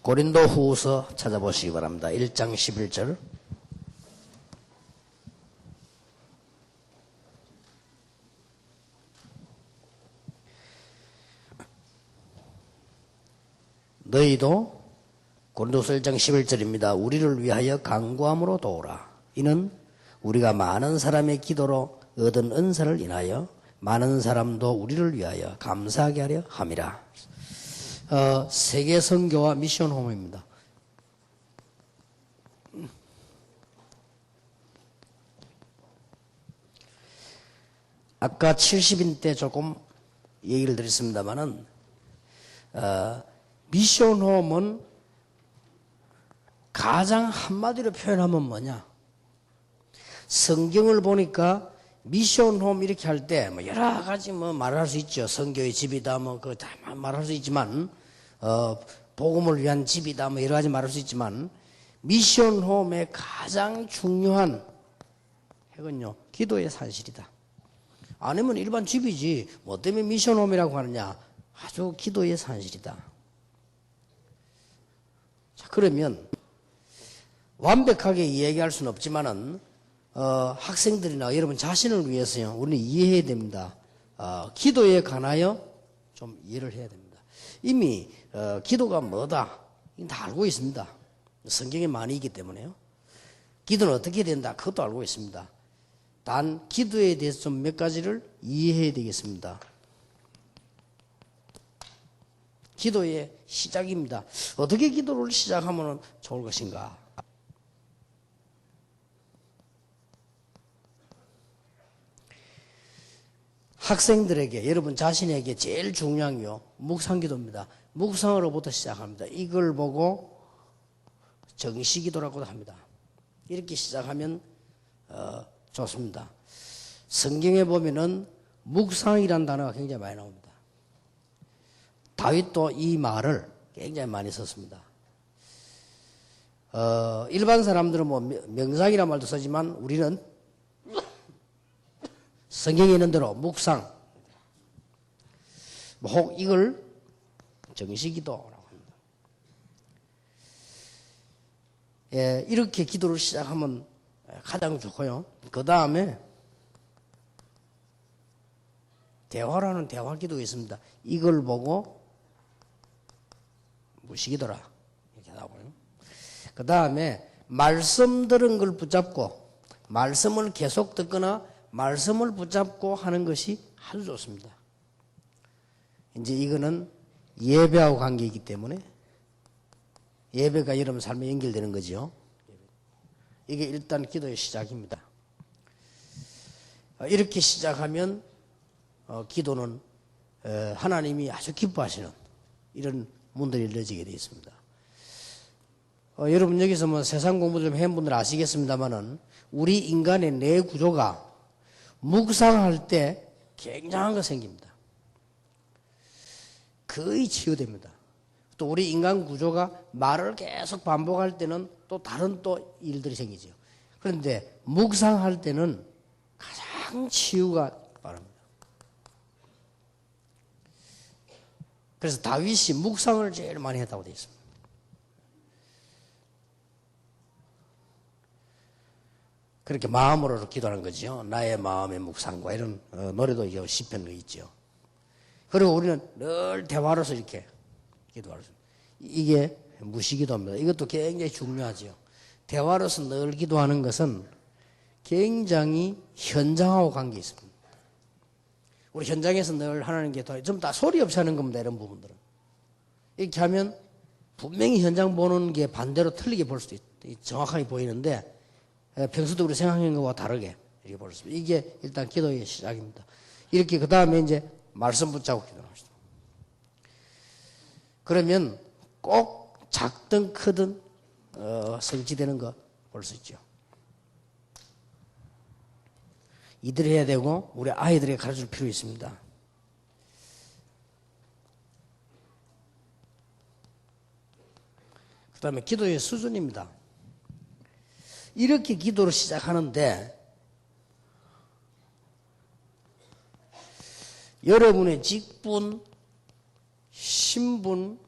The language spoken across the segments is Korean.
고린도 후서 찾아보시기 바랍니다. 1장 11절. 너희도 고린도후서 1장 11절입니다. 우리를 위하여 간구함으로 도우라. 이는 우리가 많은 사람의 기도로 얻은 은사를 인하여 많은 사람도 우리를 위하여 감사하게 하려 함이라. 세계 선교와 미션 홈입니다. 아까 70인 때 조금 얘기를 드렸습니다만은 미션 홈은 가장 한마디로 표현하면 뭐냐? 성경을 보니까 미션 홈 이렇게 할 때 뭐 여러 가지 뭐 말할 수 있죠. 선교의 집이다 뭐 그거 다 말할 수 있지만 복음을 위한 집이다 뭐 여러 가지 말할 수 있지만 미션 홈의 가장 중요한 핵은요 기도의 산실이다. 아니면 일반 집이지 뭐 때문에 미션 홈이라고 하느냐? 아주 기도의 산실이다. 자, 그러면 완벽하게 이야기할 수는 없지만은 학생들이나 여러분 자신을 위해서요 우리는 이해해야 됩니다. 기도에 관하여 좀 이해를 해야 됩니다. 이미 기도가 뭐다 다 알고 있습니다. 성경에 많이 있기 때문에요. 기도는 어떻게 된다 그것도 알고 있습니다. 단 기도에 대해서 좀 몇 가지를 이해해야 되겠습니다. 기도의 시작입니다. 어떻게 기도를 시작하면 좋을 것인가? 학생들에게 여러분 자신에게 제일 중요한 게요 묵상기도입니다. 묵상으로부터 시작합니다. 이걸 보고 정시기도라고도 합니다. 이렇게 시작하면 좋습니다. 성경에 보면은 묵상이라는 단어가 굉장히 많이 나옵니다. 다윗도 이 말을 굉장히 많이 썼습니다. 일반 사람들은 뭐 명상이라는 말도 쓰지만 우리는 성경에 있는 대로 묵상, 혹 이걸 정시기도라고 합니다. 예, 이렇게 기도를 시작하면 가장 좋고요. 그 다음에 대화라는 대화기도가 있습니다. 이걸 보고 무시기도라 이렇게 나오고요. 그 다음에 말씀 들은 걸 붙잡고 말씀을 계속 듣거나 말씀을 붙잡고 하는 것이 아주 좋습니다. 이제 이거는 예배하고 관계이기 때문에 예배가 여러분 삶에 연결되는 거죠. 이게 일단 기도의 시작입니다. 이렇게 시작하면 기도는 하나님이 아주 기뻐하시는 이런 문들이 열려지게 되어 있습니다. 여러분 여기서 뭐 세상 공부 좀 해본 분들 아시겠습니다만은 우리 인간의 뇌 구조가 묵상할 때 굉장한 거 생깁니다. 거의 치유됩니다. 또 우리 인간 구조가 말을 계속 반복할 때는 또 다른 또 일들이 생기죠. 그런데 묵상할 때는 가장 치유가 빠릅니다. 그래서 다윗이 묵상을 제일 많이 했다고 되어 있습니다. 그렇게 마음으로 기도하는 거죠. 나의 마음의 묵상과 이런 노래도 이게 시편도 있죠. 그리고 우리는 늘 대화로서 이렇게 기도할 수 이게 무시기도입니다. 이것도 굉장히 중요하죠. 대화로서 늘 기도하는 것은 굉장히 현장하고 관계 있습니다. 우리 현장에서 늘 하나님께 좀 다 소리 없이 하는 겁니다. 이런 부분들은. 이렇게 하면 분명히 현장 보는 게 반대로 틀리게 볼 수도 정확하게 보이는데 평소도 우리 생각하는 것과 다르게 이렇게 볼 수 있습니다. 이게 일단 기도의 시작입니다. 이렇게 그 다음에 이제 말씀 붙잡고 기도합시다. 그러면 꼭 작든 크든 성취되는 거 볼 수 있죠. 이들이 해야 되고 우리 아이들에게 가르칠 필요 있습니다. 그 다음에 기도의 수준입니다. 이렇게 기도를 시작하는데 여러분의 직분, 신분,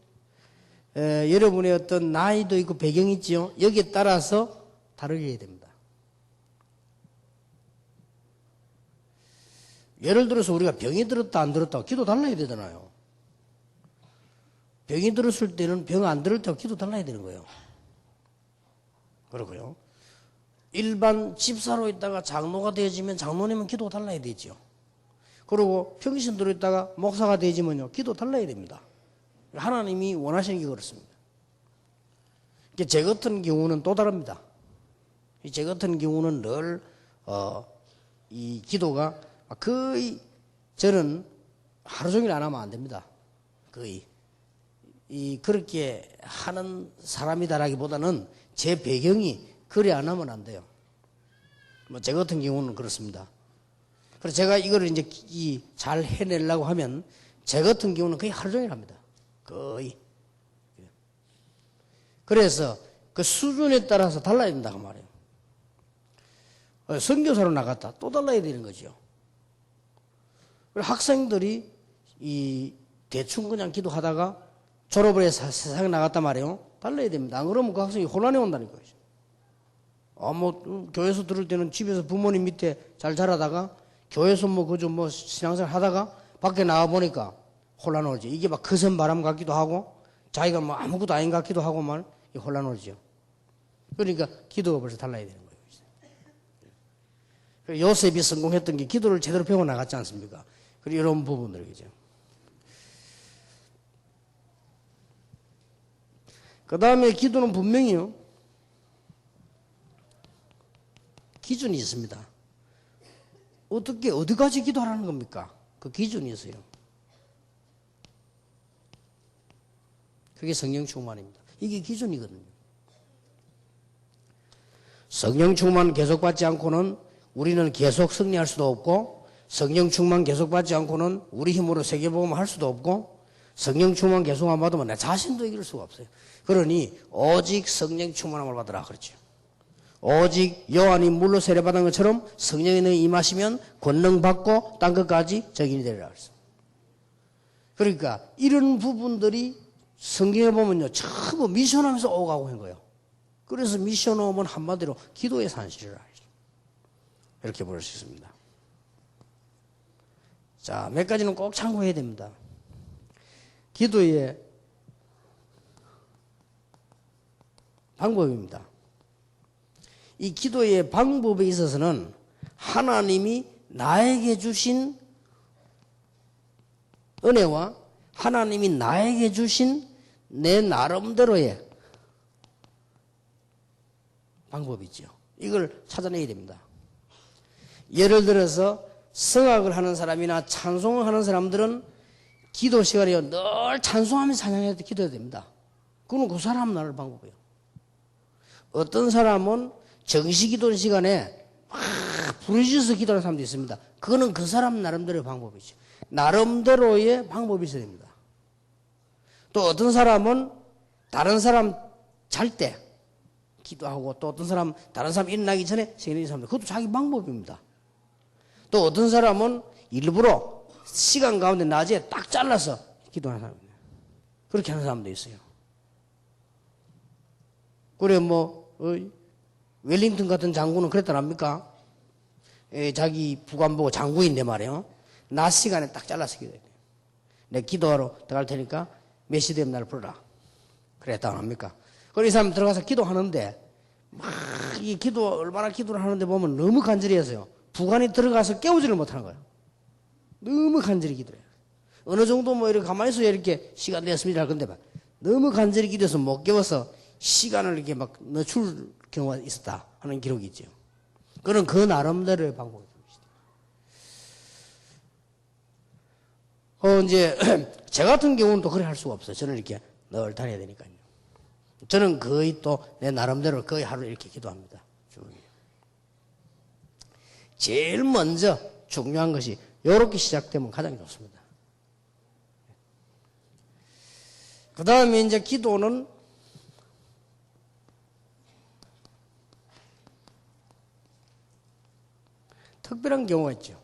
여러분의 어떤 나이도 있고 배경이 있지요. 여기에 따라서 다르게 해야 됩니다. 예를 들어서 우리가 병이 들었다 안 들었다 기도 달라야 되잖아요. 병이 들었을 때는 병 안 들을 때와 기도 달라야 되는 거예요. 그러고요. 일반 집사로 있다가 장로가 되어지면 장로님은 기도가 달라야 되죠. 그리고 평신도로 있다가 목사가 되어지면요. 기도 달라야 됩니다. 하나님이 원하시는 게 그렇습니다. 제 같은 경우는 또 다릅니다. 제 같은 경우는 늘 이 기도가 거의 저는 하루 종일 안 하면 안 됩니다. 거의 그렇게 하는 사람이다라기보다는 제 배경이 그래 안 하면 안 돼요. 제 같은 경우는 그렇습니다. 그래서 제가 이거를 이제 잘 해내려고 하면 제 같은 경우는 거의 하루 종일 합니다. 거의. 그래서 그 수준에 따라서 달라야 된다고 말이에요. 선교사로 나갔다 또 달라야 되는 거죠. 학생들이 대충 그냥 기도하다가 졸업을 해서 세상에 나갔단 말이에요. 달라야 됩니다. 안 그러면 그 학생이 혼란에 온다는 거죠. 교회에서 들을 때는 집에서 부모님 밑에 잘 자라다가 교회에서 그저 신앙생활 하다가 밖에 나와 보니까 혼란 오죠. 이게 막 거센 바람 같기도 하고 자기가 아무것도 아닌 것 같기도 하고 혼란 오죠. 그러니까 기도가 벌써 달라야 되는 거예요. 요셉이 성공했던 게 기도를 제대로 배워 나갔지 않습니까? 그리고 이런 부분들이죠. 그 다음에 기도는 분명히요. 기준이 있습니다. 어디까지 기도하라는 겁니까? 그 기준이 있어요. 그게 성령 충만입니다. 이게 기준이거든요. 성령 충만 계속 받지 않고는 우리는 계속 승리할 수도 없고, 성령 충만 계속 받지 않고는 우리 힘으로 세계복음을 할 수도 없고, 성령 충만 계속 안 받으면 내 자신도 이길 수가 없어요. 그러니 오직 성령 충만함을 받으라 그렇죠. 오직 요한이 물로 세례받은 것처럼 성령이 너희 임하시면 권능 받고 땅 끝까지 적인이 되리라 그랬어요. 그러니까 이런 부분들이 성경에 보면요 전부 미션하면서 오가고 한 거예요. 그래서 미션 오면 한마디로 기도의 산실이라 이렇게 볼 수 있습니다. 자, 몇 가지는 꼭 참고해야 됩니다. 기도의 방법입니다. 이 기도의 방법에 있어서는 하나님이 나에게 주신 은혜와 하나님이 나에게 주신 내 나름대로의 방법이죠. 이걸 찾아내야 됩니다. 예를 들어서 성악을 하는 사람이나 찬송을 하는 사람들은 기도 시간에 늘 찬송하면서 찬양해야 기도해야 됩니다. 그건 그 사람 나를 방법이에요. 어떤 사람은 정시기도 시간에 막 부르짖어서 기도하는 사람도 있습니다. 그거는 그 사람 나름대로의 방법이죠. 나름대로의 방법이 있어야 됩니다. 또 어떤 사람은 다른 사람 잘 때 기도하고, 또 어떤 사람 다른 사람 일어나기 전에 생기는 사람들, 그것도 자기 방법입니다. 또 어떤 사람은 일부러 시간 가운데 낮에 딱 잘라서 기도하는 사람입니다. 그렇게 하는 사람도 있어요. 그래 웰링턴 같은 장군은 그랬다랍니까? 자기 부관 보고 장군인데 말이에요. 낮 시간에 딱 잘라서 기도해야 돼요. 내 기도하러 들어갈 테니까 몇 시 되면 나를 부르라. 그랬다 안 합니까? 그래서 이 사람 들어가서 기도하는데 이 얼마나 기도를 하는데 보면 너무 간절해서요. 부관이 들어가서 깨우지를 못하는 거예요. 너무 간절히 기도해요. 어느 정도 이렇게 가만히 있어야 이렇게 시간 됐습니다 할 건데 너무 간절히 기도해서 못 깨워서 시간을 이렇게 막 늦출 경우가 있었다 하는 기록이 있죠. 그건 그 나름대로의 방법입니다. 이제 제 같은 경우는 또 그래 할 수가 없어요. 저는 이렇게 늘 다녀야 되니까요. 저는 거의 또 내 나름대로 거의 하루 이렇게 기도합니다. 제일 먼저 중요한 것이 이렇게 시작되면 가장 좋습니다. 그 다음에 이제 기도는 특별한 경우가 있죠.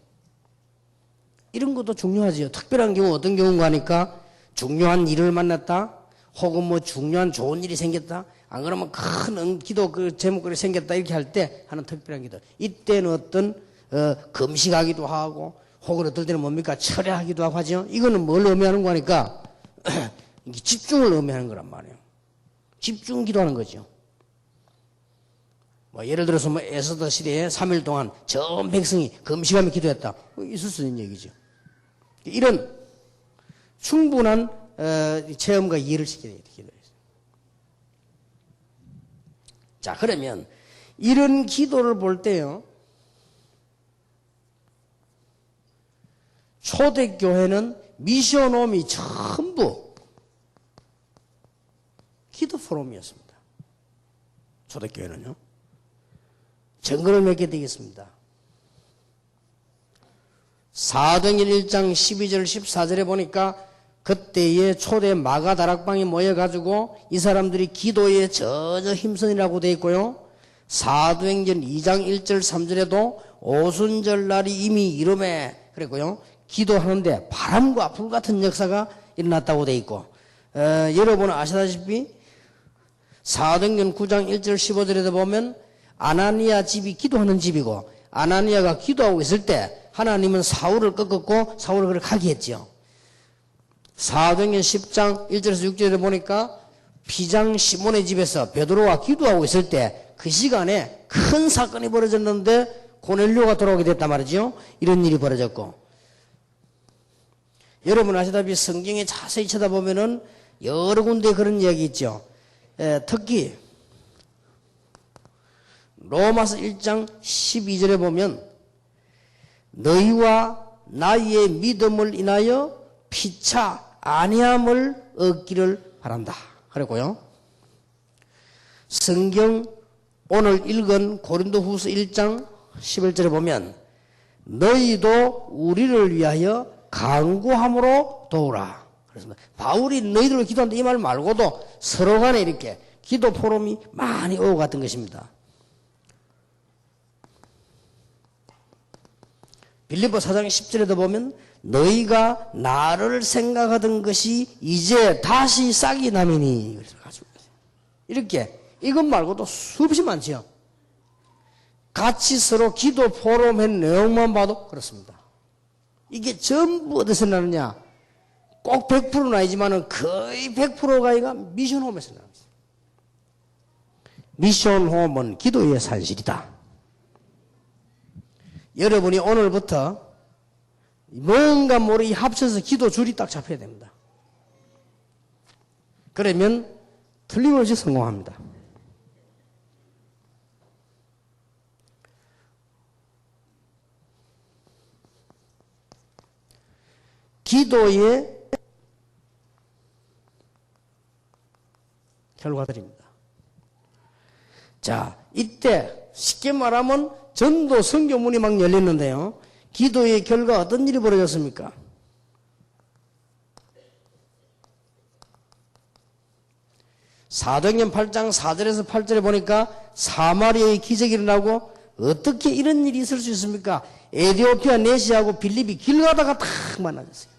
이런 것도 중요하지요. 특별한 경우 어떤 경우가 하니까 중요한 일을 만났다, 혹은 뭐 중요한 좋은 일이 생겼다. 안 그러면 큰 기도 그 제목거리 생겼다. 이렇게 할 때 하는 특별한 기도. 이때는 어떤 금식하기도 하고 혹은 어떨 때는 뭡니까? 철회하기도 하고 하죠. 이거는 뭘 의미하는 거니까 집중을 의미하는 거란 말이에요. 집중 기도하는 거죠. 뭐 예를 들어서 뭐 에스더 시대에 3일 동안 전 백성이 금식하며 기도했다. 있을 수 있는 얘기죠. 이런 충분한 체험과 이해를 시켜야 돼요. 자, 그러면 이런 기도를 볼 때요. 초대교회는 미션홈이 전부 기도 포럼이었습니다. 초대교회는요. 증거를 맺게 되겠습니다. 사도행전 1장 12절 14절에 보니까 그때에 초대 마가 다락방에 모여가지고 이 사람들이 기도에 전혀 힘쓰느라고 되어 있고요. 사도행전 2장 1절 3절에도 오순절 날이 이미 이름에 그랬고요. 기도하는데 바람과 불 같은 역사가 일어났다고 되어 있고 여러분은 아시다시피 사도행전 9장 1절 15절에도 보면 아나니아 집이 기도하는 집이고 아나니아가 기도하고 있을 때 하나님은 사울을 꺾었고 사울을 그렇게 가게 했죠. 사도행전 10장 1절에서 6절에 보니까 피장 시몬의 집에서 베드로가 기도하고 있을 때 그 시간에 큰 사건이 벌어졌는데 고넬료가 돌아오게 됐단 말이죠. 이런 일이 벌어졌고 여러분 아시다시피 성경에 자세히 쳐다보면은 여러 군데 그런 이야기 있죠. 특히 로마서 1장 12절에 보면 너희와 나의 믿음을 인하여 피차 아니함을 얻기를 바란다. 그랬고요. 성경 오늘 읽은 고린도후서 1장 11절에 보면 너희도 우리를 위하여 간구함으로 도우라. 그래서 바울이 너희들을 기도한다 이 말 말고도 서로 간에 이렇게 기도 포럼이 많이 오고 갔던 것입니다. 빌립보 4장 10절에도 보면 너희가 나를 생각하던 것이 이제 다시 싹이 나미니 이렇게 이것 말고도 수없이 많지요. 같이 서로 기도 포럼한 내용만 봐도 그렇습니다. 이게 전부 어디서 나느냐? 꼭 100%는 아니지만 거의 100%가 이가 미션홈에서 나옵니다. 미션홈은 기도의 산실이다. 여러분이 오늘부터 뭔가 모르게 합쳐서 기도 줄이 딱 잡혀야 됩니다. 그러면 틀림없이 성공합니다. 기도의 결과들입니다. 자, 이때 쉽게 말하면 전도 선교문이 막 열렸는데요. 기도의 결과 어떤 일이 벌어졌습니까? 사도행전 8장 4절에서 8절에 보니까 사마리아의 기적이 일어나고 어떻게 이런 일이 있을 수 있습니까? 에디오피아 네시하고 빌립이 길 가다가 탁 만나졌어요.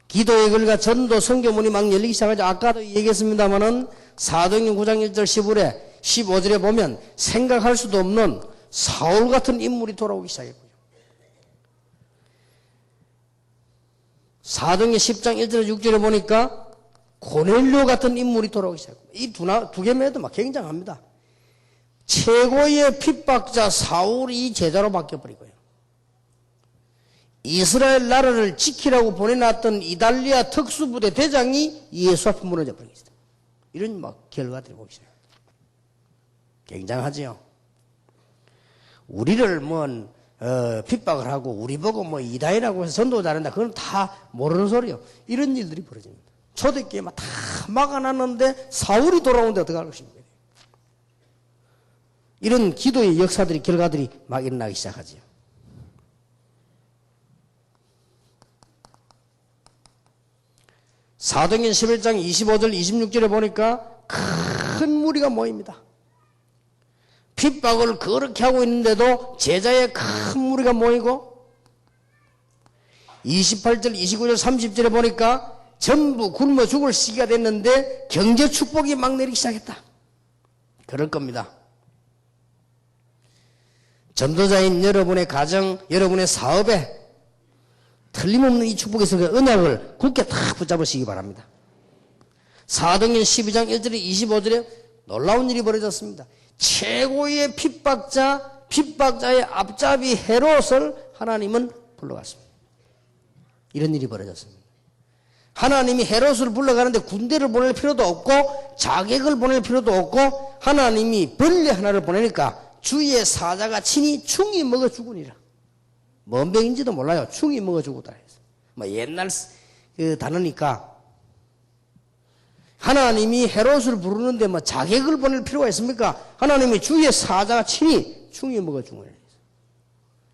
기도의 결과 전도 선교문이 막 열리기 시작하죠. 아까도 얘기했습니다마는 사도행전 9장 1절 15절에 보면 생각할 수도 없는 사울 같은 인물이 돌아오기 시작했고요. 사도행전 10장 1절 6절에 보니까 고넬료 같은 인물이 돌아오기 시작했고 이 두 개면도 막 굉장합니다. 최고의 핍박자 사울이 제자로 바뀌어버리고요. 이스라엘 나라를 지키라고 보내놨던 이달리아 특수부대 대장이 예수 앞에 무너져 버리겠습니다. 이런 막 결과들이 보기 시작합니다. 굉장하지요. 우리를 핍박을 하고 우리 보고 이다이라고 해서 전도 잘한다. 그건 다 모르는 소리요. 이런 일들이 벌어집니다. 초대교회 다 막아놨는데 사울이 돌아오는데 어떻게 할 것입니까? 이런 기도의 역사들이 결과들이 막 일어나기 시작하지요. 사도행전 11장 25절 26절에 보니까 큰 무리가 모입니다. 핍박을 그렇게 하고 있는데도 제자의 큰 무리가 모이고 28절, 29절, 30절에 보니까 전부 굶어 죽을 시기가 됐는데 경제 축복이 막 내리기 시작했다. 그럴 겁니다. 전도자인 여러분의 가정, 여러분의 사업에 틀림없는 이 축복이 있으니까 언약을 굳게 탁 붙잡으시기 바랍니다. 사도행전 12장 1절에 25절에 놀라운 일이 벌어졌습니다. 최고의 핍박자의 앞잡이 헤롯을 하나님은 불러갔습니다. 이런 일이 벌어졌습니다. 하나님이 헤롯을 불러가는데 군대를 보낼 필요도 없고 자객을 보낼 필요도 없고 하나님이 벌레 하나를 보내니까 주의 사자가 친히 충이 먹어 죽으니라. 뭔 병인지도 몰라요. 충이 먹어 죽었다 해서. 뭐 옛날 그 단어니까 하나님이 헤롯을 부르는데 뭐 자객을 보낼 필요가 있습니까? 하나님이 주의 사자가 친히 충이 먹어 죽으니라.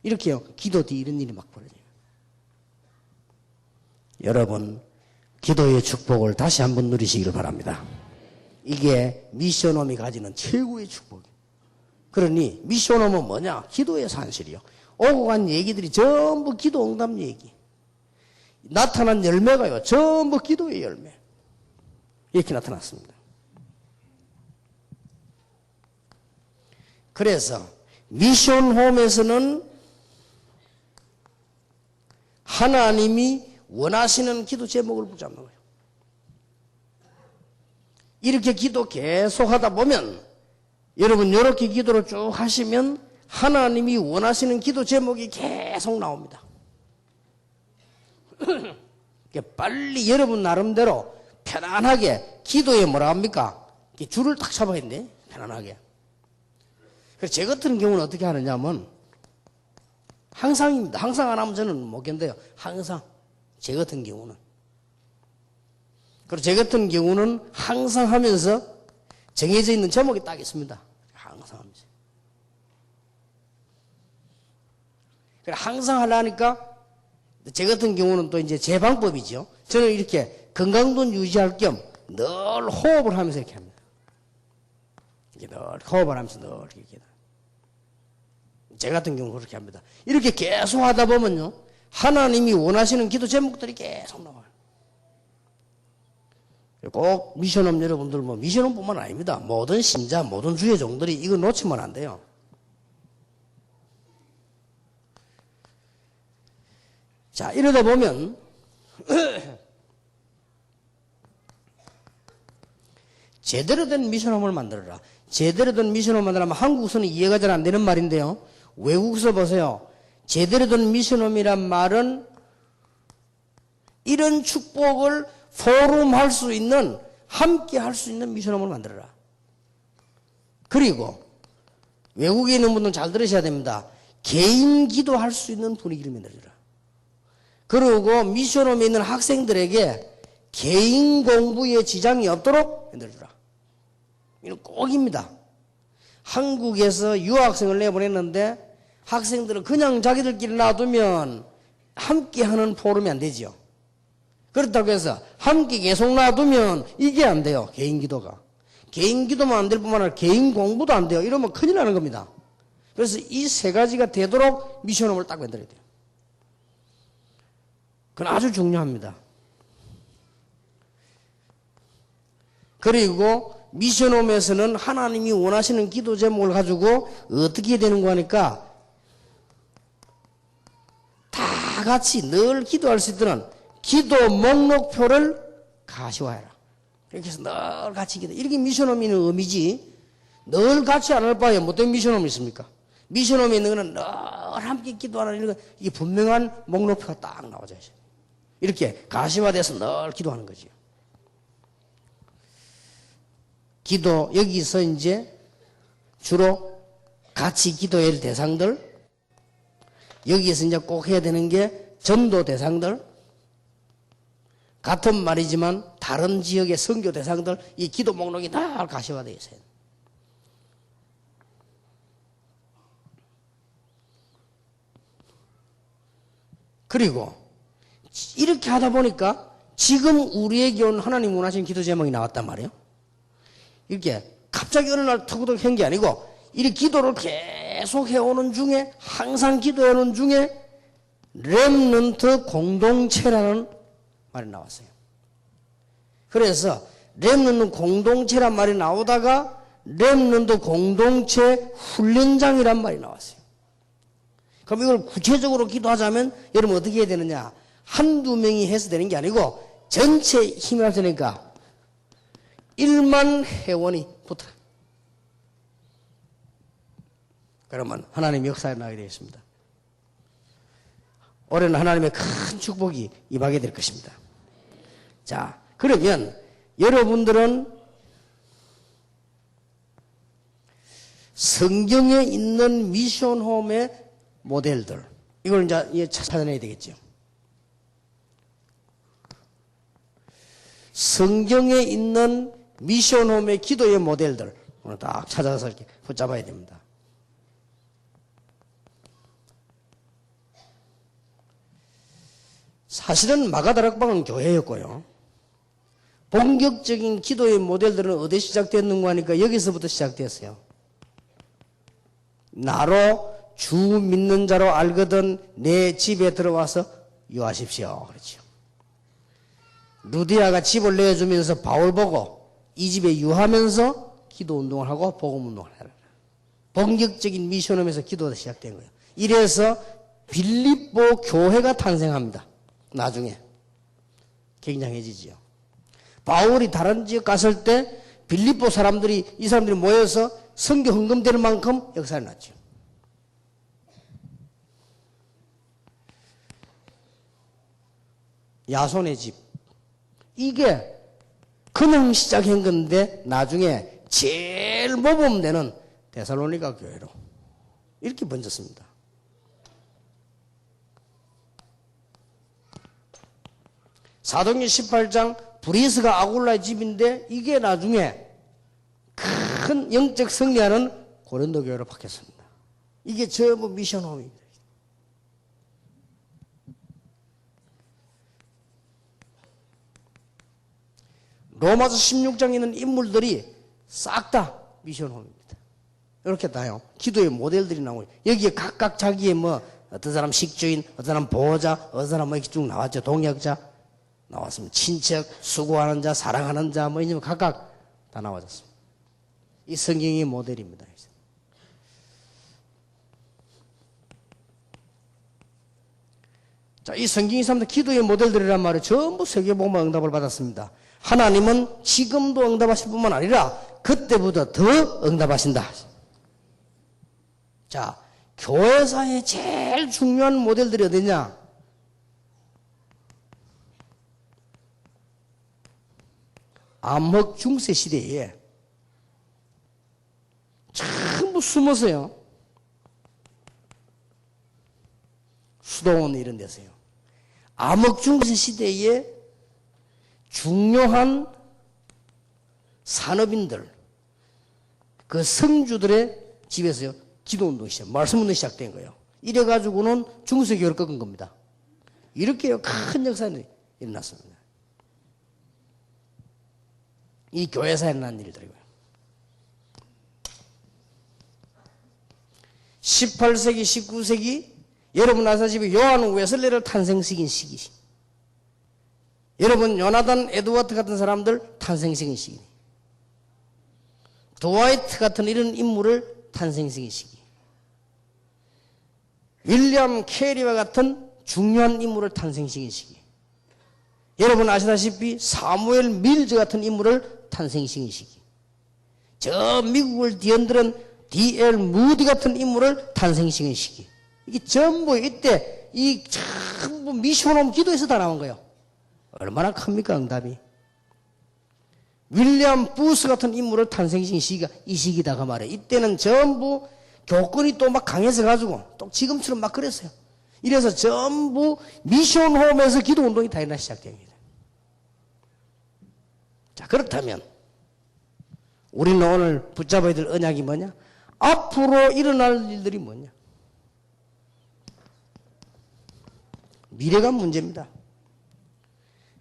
이렇게요. 기도 뒤 이런 일이 막 벌어져요. 여러분 기도의 축복을 다시 한번 누리시기를 바랍니다. 이게 미션홈이 가지는 최고의 축복이에요. 그러니 미션홈은 뭐냐? 기도의 산실이요. 오고 간 얘기들이 전부 기도 응답 얘기. 나타난 열매가요. 전부 기도의 열매. 이렇게 나타났습니다. 그래서 미션홈에서는 하나님이 원하시는 기도 제목을 붙잡는 거예요. 이렇게 기도 계속 하다 보면 여러분 이렇게 기도를 쭉 하시면 하나님이 원하시는 기도 제목이 계속 나옵니다. 빨리 여러분 나름대로 편안하게 기도에 뭐라 합니까? 줄을 딱 잡아야 되는데 편안하게. 그래서 제 같은 경우는 어떻게 하느냐면 항상입니다. 항상 안 하면 저는 못 견뎌요. 항상 제 같은 경우는. 그리고 제 같은 경우는 항상 하면서 정해져 있는 제목이 딱 있습니다. 항상 하면서. 그래 항상 하려니까 제 같은 경우는 또 이제 제 방법이죠. 저는 이렇게 건강도 유지할 겸 늘 호흡을 하면서 이렇게 합니다. 이렇게 늘 호흡을 하면서 늘 이렇게. 제 같은 경우는 그렇게 합니다. 이렇게 계속 하다 보면요. 하나님이 원하시는 기도 제목들이 계속 나와요. 꼭 미션홈 여러분들 뭐 미션홈뿐만 아닙니다. 모든 신자, 모든 주의 종들이 이거 놓치면 안 돼요. 자, 이러다 보면 제대로 된 미션홈을 만들어라. 제대로 된 미션홈을 만들려면 한국서는 이해가 잘 안 되는 말인데요. 외국서 보세요. 제대로 된 미션홈이란 말은 이런 축복을 포럼할 수 있는, 함께 할 수 있는 미션홈을 만들어라. 그리고 외국에 있는 분들은 잘 들으셔야 됩니다. 개인 기도할 수 있는 분위기를 만들어라. 그리고 미션홈에 있는 학생들에게 개인 공부에 지장이 없도록 만들어주라. 이건 꼭입니다. 한국에서 유학생을 내보냈는데 학생들은 그냥 자기들끼리 놔두면 함께하는 포럼이 안 되죠. 그렇다고 해서 함께 계속 놔두면 이게 안 돼요. 개인 기도가. 개인 기도만 안 될 뿐만 아니라 개인 공부도 안 돼요. 이러면 큰일 나는 겁니다. 그래서 이 세 가지가 되도록 미션홈을 딱 만들어야 돼요. 그건 아주 중요합니다. 그리고 미션홈에서는 하나님이 원하시는 기도 제목을 가지고 어떻게 되는 거 하니까 다 같이 늘 기도할 수 있도록 기도 목록표를 가시화해라. 이렇게 해서 늘 같이 기도. 이렇게 미션홈이 있는 의미지. 늘 같이 안 할 바에 못된 미션홈이 있습니까? 미션홈에 있는 거는 늘 함께 기도하는 이런 거, 이게 분명한 목록표가 딱 나와져야 돼요. 이렇게 가시화돼서 늘 기도하는 거지요. 기도, 여기서 이제 주로 같이 기도해야 할 대상들, 여기에서 이제 꼭 해야 되는 게 전도 대상들, 같은 말이지만 다른 지역의 선교 대상들, 이 기도 목록이 다 가시화되어 있어요. 그리고 이렇게 하다 보니까 지금 우리에게 온 하나님 원하시는 기도 제목이 나왔단 말이에요. 이렇게 갑자기 어느 날 턱턱 한 게 아니고 이 기도를 계속 해오는 중에, 항상 기도해오는 중에 렘넌트 공동체라는 말이 나왔어요. 그래서 렘넌트 공동체란 말이 나오다가 렘넌트 공동체 훈련장이란 말이 나왔어요. 그럼 이걸 구체적으로 기도하자면 여러분 어떻게 해야 되느냐? 한두 명이 해서 되는 게 아니고 전체 힘이 합치니까 1만 회원이 붙어요. 그러면 하나님의 역사에 나게 되겠습니다. 올해는 하나님의 큰 축복이 임하게 될 것입니다. 자, 그러면 여러분들은 성경에 있는 미션홈의 모델들, 이걸 이제 찾아내야 되겠죠. 성경에 있는 미션홈의 기도의 모델들, 오늘 딱 찾아서 이렇게 붙잡아야 됩니다. 사실은 마가다락방은 교회였고요. 본격적인 기도의 모델들은 어디 시작됐는가 하니까 여기서부터 시작됐어요. 나로 주 믿는 자로 알거든 내 집에 들어와서 유하십시오. 그렇죠. 루디아가 집을 내주면서 바울 보고 이 집에 유하면서 기도 운동을 하고 복음 운동을 하라. 본격적인 미션홈에서 기도가 시작된 거예요. 이래서 빌립보 교회가 탄생합니다. 나중에 굉장해지지요. 바울이 다른 지역 갔을 때 빌립보 사람들이 이 사람들이 모여서 성경 헌금되는 만큼 역사를 났죠. 야손의 집, 이게 그냥 시작한 건데 나중에 제일 모범되는 데살로니가 교회로 이렇게 번졌습니다. 사도행전 18장 브리스가 아굴라의 집인데 이게 나중에 큰 영적 승리하는 고린도 교회로 바뀌었습니다. 이게 전부 미션홈입니다. 로마서 16장에 있는 인물들이 싹 다 미션홈입니다. 이렇게 다요. 기도의 모델들이 나오고 여기에 각각 자기의 어떤 사람 식주인, 어떤 사람 보호자, 어떤 사람 이렇게 쭉 나왔죠. 동역자 나왔습니다. 친척, 수고하는 자, 사랑하는 자, 이제 각각 다 나와졌습니다. 이 성경의 모델입니다. 자, 이 성경이 사람들 기도의 모델들이란 말에 전부 세계복음화 응답을 받았습니다. 하나님은 지금도 응답하실 뿐만 아니라 그때보다 더 응답하신다. 자, 교회사의 제일 중요한 모델들이 어디냐? 암흑 중세 시대에 전부 숨어서요. 수도원 이런 데서요. 암흑 중세 시대에 중요한 산업인들, 그 성주들의 집에서요, 기도운동이 시작, 말씀운동이 시작된 거예요. 이래가지고는 중세교회를 꺾은 겁니다. 이렇게 큰 역사는 일어났습니다. 이 교회사에 일어난 일들이고요. 18세기, 19세기, 여러분 아시다시피 요한 웨슬레를 탄생시킨 시기. 여러분 요나단 에드워드 같은 사람들 탄생시킨 시기. 드와이트 같은 이런 인물을 탄생시킨 시기. 윌리엄 캐리와 같은 중요한 인물을 탄생시킨 시기. 여러분 아시다시피 사무엘 밀즈 같은 인물을 탄생시킨 시기. 저 미국을 뒤흔드는 D.L. 무디 같은 인물을 탄생시킨 시기. 이게 전부 이때 이 전부 미션홈 기도에서 다 나온 거예요. 얼마나 큽니까 응답이. 윌리엄 부스 같은 인물을 탄생시킨 시기가 이 시기다 그 말이에요. 이때는 전부 교권이 또 막 강해서 가지고 또 지금처럼 막 그랬어요. 이래서 전부 미션홈에서 기도운동이 다 일어나 시작됩니다. 자, 그렇다면 우리는 오늘 붙잡아야 될 언약이 뭐냐? 앞으로 일어날 일들이 뭐냐? 미래가 문제입니다.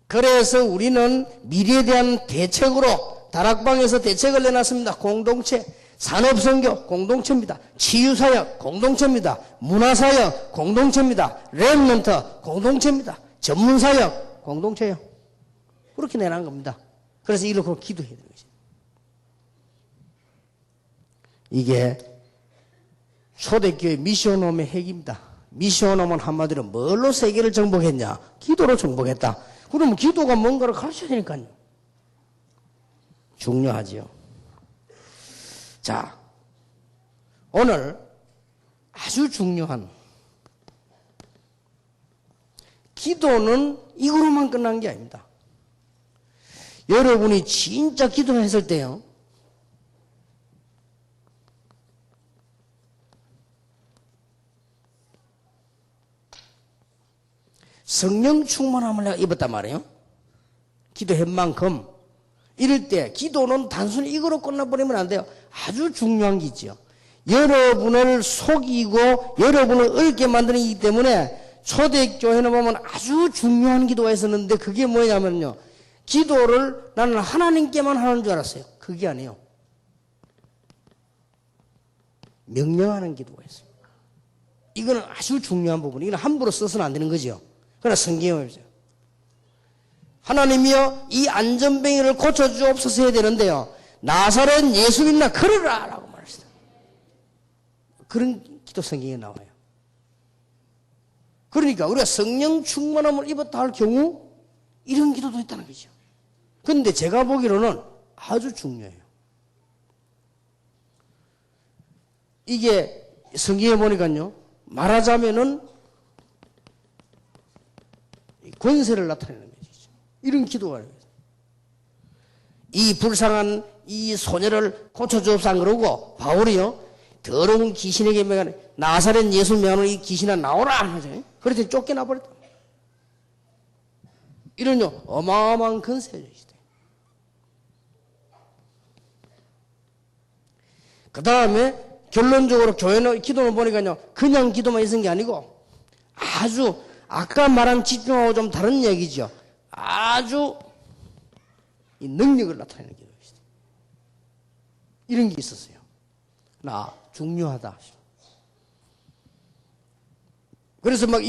그래서 우리는 미래에 대한 대책으로 다락방에서 대책을 내놨습니다. 공동체 산업선교 공동체입니다. 치유사역 공동체입니다. 문화사역 공동체입니다. 렘넌트 공동체입니다. 전문사역 공동체요. 그렇게 내놓은 겁니다. 그래서 이렇게 기도해야 되는 것입니다. 이게 초대교회 미션홈의 핵입니다. 미션홈은 한마디로 뭘로 세계를 정복했냐? 기도로 정복했다. 그러면 기도가 뭔가를 가르쳐야 되니까요. 중요하지요. 자, 오늘 아주 중요한 기도는 이거로만 끝난 게 아닙니다. 여러분이 진짜 기도했을 때요, 성령 충만함을 내가 입었단 말이에요. 기도한 만큼. 이럴 때 기도는 단순히 이거로 끝나버리면 안 돼요. 아주 중요한 게 있죠. 여러분을 속이고 여러분을 어렵게 만드는 이기 때문에 초대교회는 보면 아주 중요한 기도가 있었는데 그게 뭐냐면요. 기도를 나는 하나님께만 하는 줄 알았어요. 그게 아니에요. 명령하는 기도가 있어요. 이거는 아주 중요한 부분. 이건 함부로 써서는 안 되는 거죠. 그러나 성경에 보세요. 하나님이여 이 안전뱅이를 고쳐주옵소서 해야 되는데요. 나사렛 예수 믿나 걸으라 라고 말했어요. 그런 기도 성경에 나와요. 그러니까 우리가 성령 충만함을 입었다 할 경우 이런 기도도 있다는 거죠. 그런데 제가 보기로는 아주 중요해요. 이게 성경에 보니까요. 말하자면은 권세를 나타내는 거죠. 이런 기도가 이 불쌍한 이 소녀를 고쳐주옵소서 안 그러고 바울이요. 더러운 귀신에게 매가는 나사렛 예수 명하는 이 귀신아 나오라 하죠. 그랬더니 쫓겨나 버렸다. 이런요 어마어마한 권세죠. 그 다음에 결론적으로 교회는 기도를 보니까요 그냥 기도만 있은 게 아니고 아주 아까 말한 집중하고 좀 다른 얘기죠. 아주 이 능력을 나타내는 기도가 있어요. 이런 게 있었어요. 나 중요하다. 그래서 막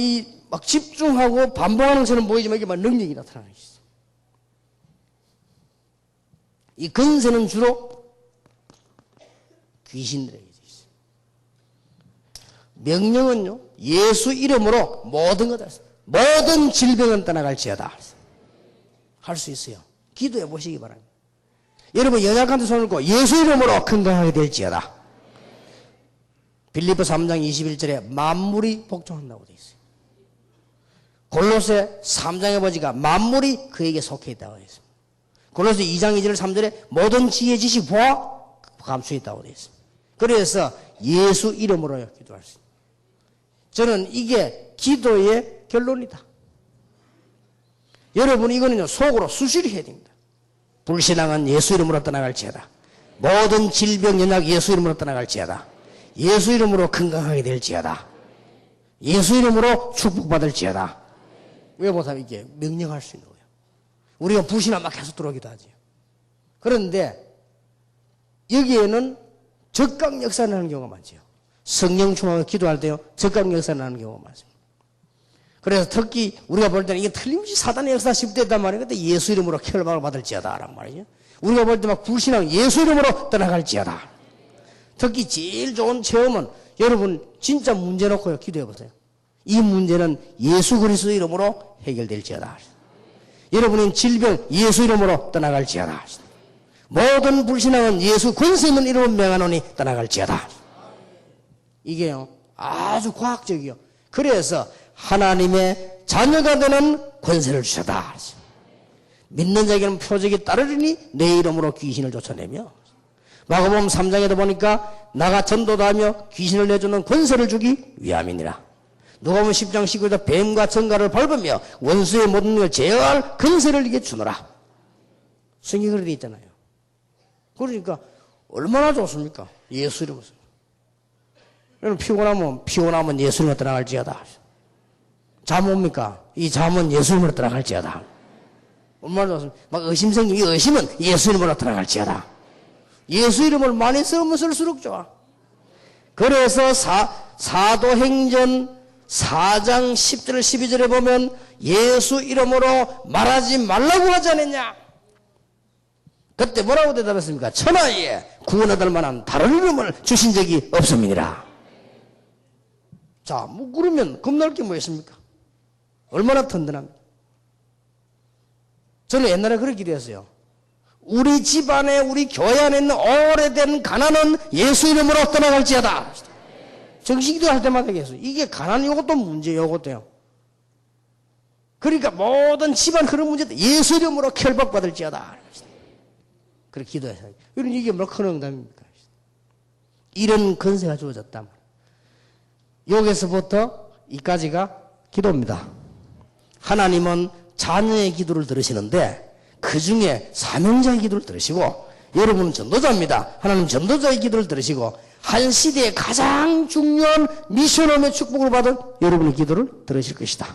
집중하고 반복하는 것처럼 보이지만 이게 막 능력이 나타나는 게 있어요. 이 권세는 주로 귀신들에게 있어요. 명령은요, 예수 이름으로 모든 것을, 모든 질병은 떠나갈지어다. 할 수 있어요. 기도해 보시기 바랍니다. 여러분 연약한 데 손을 얹고 예수 이름으로 건강하게 될지어다. 빌립보 3장 21절에 만물이 복종한다고 되어 있어요. 골로새 3장에 보니까 만물이 그에게 속해 있다고 되어 있습니다. 골로새 2장 2절 3절에 모든 지혜 지식 보아 감추어 있다고 되어 있습니다. 그래서 예수 이름으로 기도할 수 있습니다. 저는 이게 기도의 결론이다. 여러분 이거는요 속으로 수시로 해야 됩니다. 불신앙은 예수 이름으로 떠나갈지어다. 모든 질병 연약 예수 이름으로 떠나갈지어다. 예수 이름으로 건강하게 될지어다. 예수 이름으로 축복받을지어다. 왜 못하면 이게 명령할 수 있는 거예요. 우리가 불신앙 막 계속 들어오기도 하죠. 그런데 여기에는 적각 역사 나는 경우가 많죠. 성령 충만을 기도할 때요 적각 역사 나는 경우가 많습니다. 그래서 특히 우리가 볼 때는 이게 틀림없이 사단의 역사 시작됐단 말이에요. 근데 예수 이름으로 결박을 받을지어다 라는 말이죠. 우리가 볼 때 막 불신앙 예수 이름으로 떠나갈지어다. 특히 제일 좋은 체험은 여러분 진짜 문제 놓고요 기도해 보세요. 이 문제는 예수 그리스도 이름으로 해결될지어다. 여러분은 질병 예수 이름으로 떠나갈지어다. 모든 불신앙은 예수 권세 있는 이름으로 명하노니 떠나갈지어다. 이게요 아주 과학적이요. 그래서 하나님의 자녀가 되는 권세를 주셨다. 믿는 자에게는 표적이 따르리니 내 이름으로 귀신을 쫓아내며 마가복음 3장에도 보니까 나가 전도하며 귀신을 내주는 권세를 주기 위함이니라. 누가복음 10장 19절에 뱀과 전갈을 밟으며 원수의 모든 걸 제어할 권세를 이게 주노라. 성경에 그렇게 돼 있잖아요. 그러니까 얼마나 좋습니까? 예수 이름으로. 여러분 피곤하면 예수 이름으로 떠나갈지어다. 잠 옵니까? 이 잠은 예수 이름으로 떠나갈지어다. 얼마나 좋습니까? 막 의심 생기면 이 의심은 예수 이름으로 떠나갈지어다. 예수 이름을 많이 쓰면 쓸수록 좋아. 그래서 사도행전 4장 10절 12절에 보면 예수 이름으로 말하지 말라고 하지 않았냐? 그때 뭐라고 대답했습니까? 천하에 구원받을 만한 다른 이름을 주신 적이 없음이니라. 자, 뭐 그러면 겁날 게 뭐 있습니까? 얼마나 든든합니까? 저는 옛날에 그렇게 기도했어요. 우리 집안에, 우리 교회 안에 있는 오래된 가난은 예수 이름으로 떠나갈지어다. 정식기도 할 때마다 얘기했어요. 이게 가난 이것도 문제예요, 이것도요. 그러니까 모든 집안 그런 문제도 예수 이름으로 결박받을지어다. 그렇게 기도했어요. 이런 이게 뭐 큰 응답입니까? 이런 건세가 주어졌단 말이에요. 여기서부터 이까지가 기도입니다. 하나님은 자녀의 기도를 들으시는데 그 중에 사명자의 기도를 들으시고, 여러분은 전도자입니다. 하나님 전도자의 기도를 들으시고, 한 시대에 가장 중요한 미션홈의 축복을 받은 여러분의 기도를 들으실 것이다.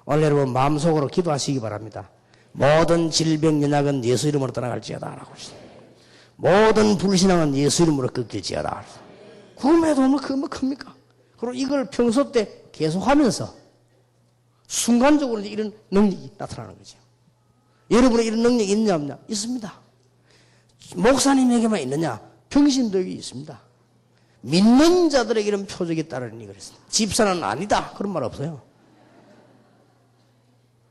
오늘 여러분 마음속으로 기도하시기 바랍니다. 모든 질병 연약은 예수 이름으로 떠나갈지어다 라고 하시다. 모든 불신앙은 예수 이름으로 꺾일지어다. 구음에도 뭐 큽니까? 그리고 이걸 평소 때 계속 하면서 순간적으로 이런 능력이 나타나는 거죠. 여러분의 이런 능력이 있냐 없냐? 있습니다. 목사님에게만 있느냐? 평신도에게 있습니다. 믿는 자들에게 이런 표적이 따르니 그랬습니다. 집사는 아니다. 그런 말 없어요.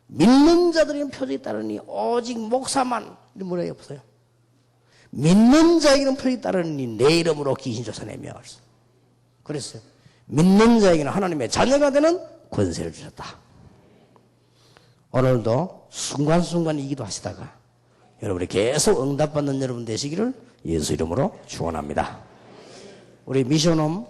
믿는 자들에게 표적이 따르니 오직 목사만 이런 말이 없어요. 믿는 자에게는 표적이 따르니 내 이름으로 귀신 쫓아내며 그랬어요. 믿는 자에게는 하나님의 자녀가 되는 권세를 주셨다. 오늘도 순간순간 이 기도하시다가 여러분이 계속 응답받는 여러분 되시기를 예수 이름으로 축원합니다. 우리 미션홈